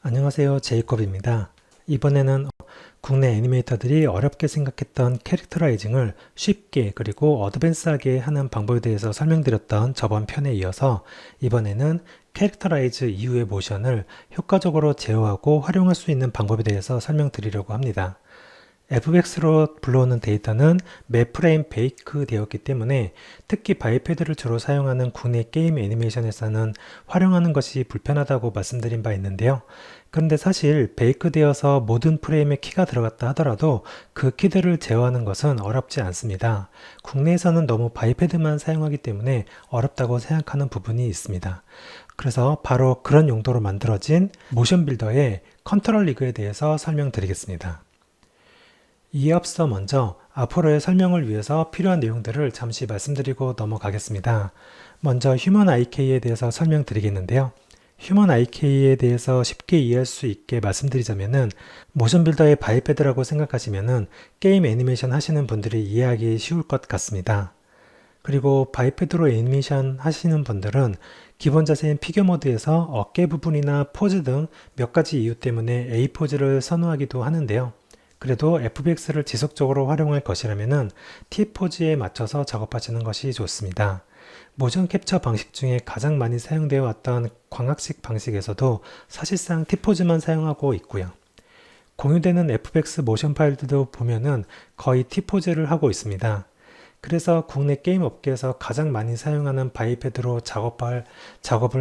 안녕하세요. 제이콥입니다. 이번에는 국내 애니메이터들이 어렵게 생각했던 캐릭터라이징을 쉽게 그리고 어드밴스하게 하는 방법에 대해서 설명드렸던 저번 편에 이어서 이번에는 캐릭터라이즈 이후의 모션을 효과적으로 제어하고 활용할 수 있는 방법에 대해서 설명드리려고 합니다. FBX로 불러오는 데이터는 매 프레임 베이크 되었기 때문에 특히 바이패드를 주로 사용하는 국내 게임 애니메이션에서는 활용하는 것이 불편하다고 말씀드린 바 있는데요. 그런데 사실 베이크 되어서 모든 프레임에 키가 들어갔다 하더라도 그 키들을 제어하는 것은 어렵지 않습니다. 국내에서는 너무 바이패드만 사용하기 때문에 어렵다고 생각하는 부분이 있습니다. 그래서 바로 그런 용도로 만들어진 모션 빌더의 컨트롤 리그에 대해서 설명드리겠습니다. 이에 앞서 먼저 앞으로의 설명을 위해서 필요한 내용들을 잠시 말씀드리고 넘어가겠습니다. 먼저 휴먼 IK에 대해서 설명드리겠는데요. 휴먼 IK에 대해서 쉽게 이해할 수 있게 말씀드리자면은 모션 빌더의 바이패드라고 생각하시면은 게임 애니메이션 하시는 분들이 이해하기 쉬울 것 같습니다. 그리고 바이패드로 애니메이션 하시는 분들은 기본 자세인 피겨 모드에서 어깨 부분이나 포즈 등 몇 가지 이유 때문에 A 포즈를 선호하기도 하는데요. 그래도 FBX를 지속적으로 활용할 것이라면 T 포즈에 맞춰서 작업하시는 것이 좋습니다. 모션 캡처 방식 중에 가장 많이 사용되어 왔던 광학식 방식에서도 사실상 T 포즈만 사용하고 있고요. 공유되는 FBX 모션 파일들도 보면은 거의 T 포즈를 하고 있습니다. 그래서 국내 게임 업계에서 가장 많이 사용하는 바이패드로 작업을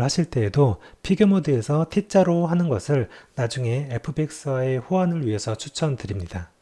하실 때에도 피겨 모드에서 T자로 하는 것을 나중에 FBX와의 호환을 위해서 추천드립니다.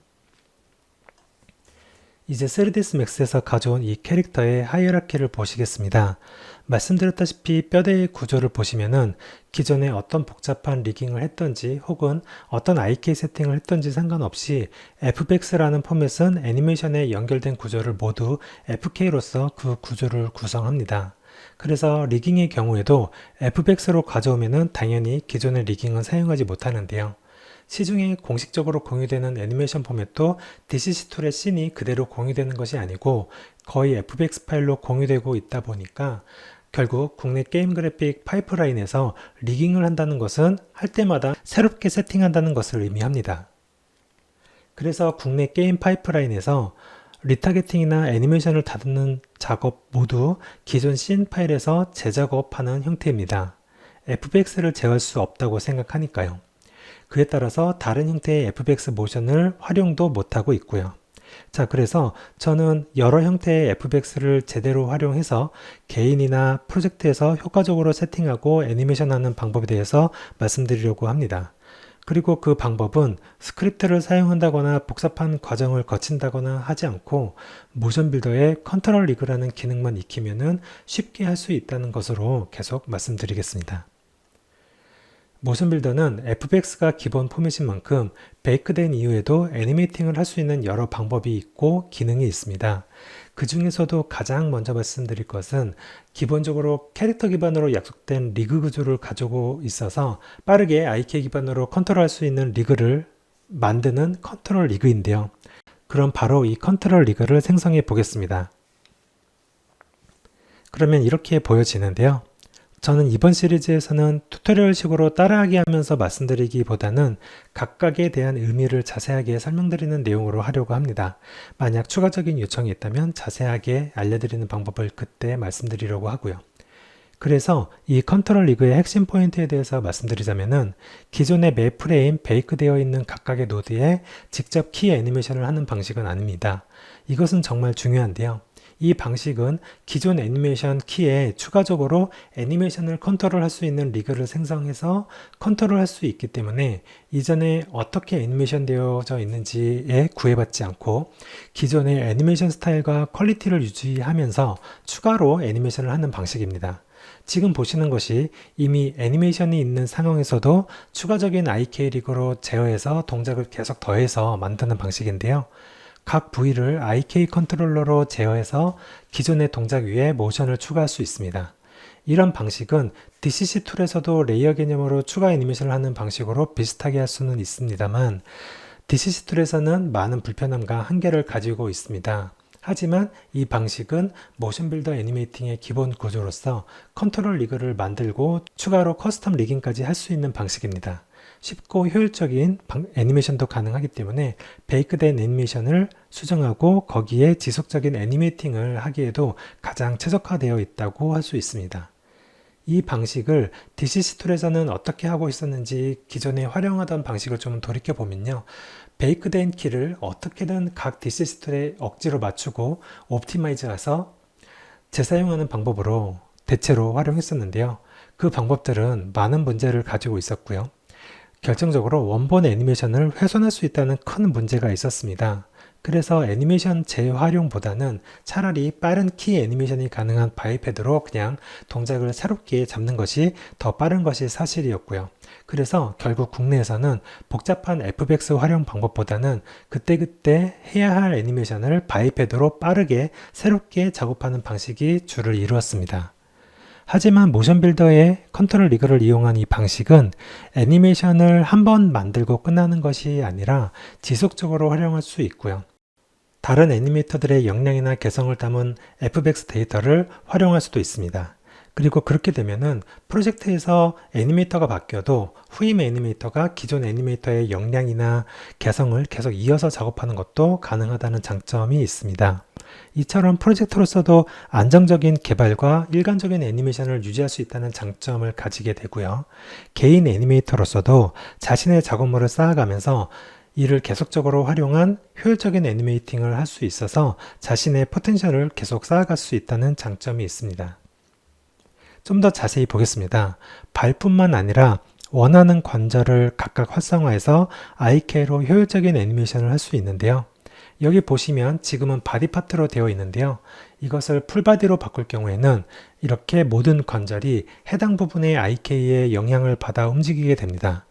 이제 3ds max에서 가져온 이 캐릭터의 하이어라키를 보시겠습니다. 말씀드렸다시피 뼈대의 구조를 보시면은 기존에 어떤 복잡한 리깅을 했던지 혹은 어떤 IK 세팅을 했던지 상관없이 FBX라는 포맷은 애니메이션에 연결된 구조를 모두 FK로서 그 구조를 구성합니다. 그래서 리깅의 경우에도 FBX로 가져오면은 당연히 기존의 리깅은 사용하지 못하는데요. 시중에 공식적으로 공유되는 애니메이션 포맷도 DCC 툴의 씬이 그대로 공유되는 것이 아니고 거의 FBX 파일로 공유되고 있다 보니까 결국 국내 게임 그래픽 파이프라인에서 리깅을 한다는 것은 할 때마다 새롭게 세팅한다는 것을 의미합니다. 그래서 국내 게임 파이프라인에서 리타겟팅이나 애니메이션을 다루는 작업 모두 기존 씬 파일에서 재작업하는 형태입니다. FBX를 제어할 수 없다고 생각하니까요. 그에 따라서 다른 형태의 FBX 모션을 활용도 못하고 있고요. 자, 그래서 저는 여러 형태의 FBX를 제대로 활용해서 개인이나 프로젝트에서 효과적으로 세팅하고 애니메이션하는 방법에 대해서 말씀드리려고 합니다. 그리고 그 방법은 스크립트를 사용한다거나 복잡한 과정을 거친다거나 하지 않고 모션 빌더의 컨트롤 리그라는 기능만 익히면은 쉽게 할 수 있다는 것으로 계속 말씀드리겠습니다. 모션 빌더는 FBX가 기본 포맷인 만큼 베이크된 이후에도 애니메이팅을 할 수 있는 여러 방법이 있고 기능이 있습니다. 그 중에서도 가장 먼저 말씀드릴 것은 기본적으로 캐릭터 기반으로 약속된 리그 구조를 가지고 있어서 빠르게 IK 기반으로 컨트롤할 수 있는 리그를 만드는 컨트롤 리그인데요. 그럼 바로 이 컨트롤 리그를 생성해 보겠습니다. 그러면 이렇게 보여지는데요. 저는 이번 시리즈에서는 튜토리얼식으로 따라하기 하면서 말씀드리기보다는 각각에 대한 의미를 자세하게 설명드리는 내용으로 하려고 합니다. 만약 추가적인 요청이 있다면 자세하게 알려드리는 방법을 그때 말씀드리려고 하고요. 그래서 이 컨트롤 리그의 핵심 포인트에 대해서 말씀드리자면은 기존의 매 프레임 베이크되어 있는 각각의 노드에 직접 키 애니메이션을 하는 방식은 아닙니다. 이것은 정말 중요한데요. 이 방식은 기존 애니메이션 키에 추가적으로 애니메이션을 컨트롤할 수 있는 리그를 생성해서 컨트롤할 수 있기 때문에 이전에 어떻게 애니메이션 되어져 있는지에 구애받지 않고 기존의 애니메이션 스타일과 퀄리티를 유지하면서 추가로 애니메이션을 하는 방식입니다. 지금 보시는 것이 이미 애니메이션이 있는 상황에서도 추가적인 IK 리그로 제어해서 동작을 계속 더해서 만드는 방식인데요. 각 부위를 IK 컨트롤러로 제어해서 기존의 동작 위에 모션을 추가할 수 있습니다. 이런 방식은 DCC 툴에서도 레이어 개념으로 추가 애니메이션을 하는 방식으로 비슷하게 할 수는 있습니다만 DCC 툴에서는 많은 불편함과 한계를 가지고 있습니다. 하지만 이 방식은 모션 빌더 애니메이팅의 기본 구조로서 컨트롤 리그를 만들고 추가로 커스텀 리깅까지 할 수 있는 방식입니다. 쉽고 효율적인 애니메이션도 가능하기 때문에 베이크된 애니메이션을 수정하고 거기에 지속적인 애니메이팅을 하기에도 가장 최적화되어 있다고 할 수 있습니다. 이 방식을 DCC 툴에서는 어떻게 하고 있었는지 기존에 활용하던 방식을 좀 돌이켜보면요. 베이크된 키를 어떻게든 각 DCC 툴에 억지로 맞추고 옵티마이즈해서 재사용하는 방법으로 대체로 활용했었는데요. 그 방법들은 많은 문제를 가지고 있었고요. 결정적으로 원본 애니메이션을 훼손할 수 있다는 큰 문제가 있었습니다. 그래서 애니메이션 재활용보다는 차라리 빠른 키 애니메이션이 가능한 바이패드로 그냥 동작을 새롭게 잡는 것이 더 빠른 것이 사실이었고요. 그래서 결국 국내에서는 복잡한 FBX 활용 방법보다는 그때그때 해야 할 애니메이션을 바이패드로 빠르게 새롭게 작업하는 방식이 주를 이루었습니다. 하지만 모션 빌더의 컨트롤 리그를 이용한 이 방식은 애니메이션을 한번 만들고 끝나는 것이 아니라 지속적으로 활용할 수 있고요. 다른 애니메이터들의 역량이나 개성을 담은 FBX 데이터를 활용할 수도 있습니다. 그리고 그렇게 되면은 프로젝트에서 애니메이터가 바뀌어도 후임 애니메이터가 기존 애니메이터의 역량이나 개성을 계속 이어서 작업하는 것도 가능하다는 장점이 있습니다. 이처럼 프로젝트로서도 안정적인 개발과 일관적인 애니메이션을 유지할 수 있다는 장점을 가지게 되고요. 개인 애니메이터로서도 자신의 작업물을 쌓아가면서 이를 계속적으로 활용한 효율적인 애니메이팅을 할 수 있어서 자신의 포텐셜을 계속 쌓아갈 수 있다는 장점이 있습니다. 좀 더 자세히 보겠습니다. 발뿐만 아니라 원하는 관절을 각각 활성화해서 IK로 효율적인 애니메이션을 할 수 있는데요. 여기 보시면 지금은 바디 파트로 되어 있는데요. 이것을 풀바디로 바꿀 경우에는 이렇게 모든 관절이 해당 부분의 IK의 영향을 받아 움직이게 됩니다.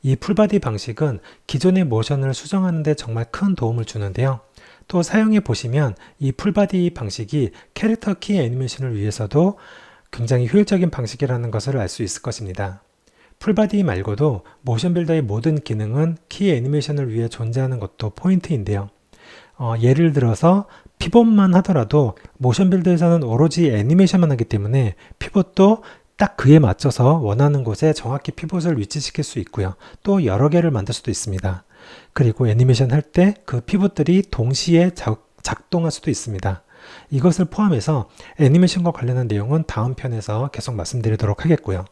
이 풀바디 방식은 기존의 모션을 수정하는 데 정말 큰 도움을 주는데요. 또 사용해 보시면 이 풀바디 방식이 캐릭터 키 애니메이션을 위해서도 굉장히 효율적인 방식이라는 것을 알 수 있을 것입니다. 풀바디 말고도 모션 빌더의 모든 기능은 키 애니메이션을 위해 존재하는 것도 포인트인데요. 예를 들어서 피봇만 하더라도 모션 빌더에서는 오로지 애니메이션만 하기 때문에 피봇도 딱 그에 맞춰서 원하는 곳에 정확히 피봇을 위치시킬 수 있고요. 또 여러 개를 만들 수도 있습니다. 그리고 애니메이션 할 때 그 피봇들이 동시에 작동할 수도 있습니다. 이것을 포함해서 애니메이션과 관련한 내용은 다음 편에서 계속 말씀드리도록 하겠고요.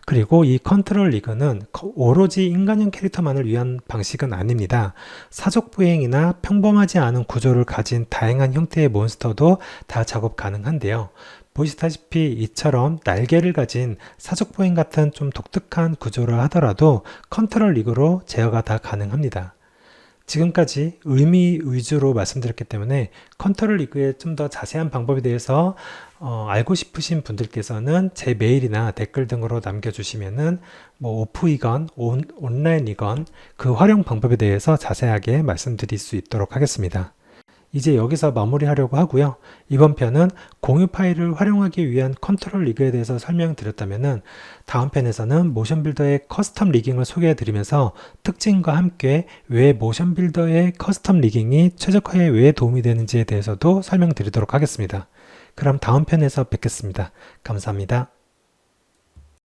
그리고 이 컨트롤 리그는 오로지 인간형 캐릭터만을 위한 방식은 아닙니다. 사족 보행이나 평범하지 않은 구조를 가진 다양한 형태의 몬스터도 다 작업 가능한데요. 보시다시피 이처럼 날개를 가진 사족 보행 같은 좀 독특한 구조를 하더라도 컨트롤 리그로 제어가 다 가능합니다. 지금까지 의미 위주로 말씀드렸기 때문에 컨트롤 리그의 좀 더 자세한 방법에 대해서 알고 싶으신 분들께서는 제 메일이나 댓글 등으로 남겨주시면은 오프이건 온라인이건 그 활용 방법에 대해서 자세하게 말씀드릴 수 있도록 하겠습니다. 이제 여기서 마무리하려고 하고요. 이번 편은 공유 파일을 활용하기 위한 컨트롤 리그에 대해서 설명드렸다면은 다음 편에서는 모션 빌더의 커스텀 리깅을 소개해 드리면서 특징과 함께 왜 모션 빌더의 커스텀 리깅이 최적화에 왜 도움이 되는지에 대해서도 설명드리도록 하겠습니다. 그럼 다음 편에서 뵙겠습니다. 감사합니다.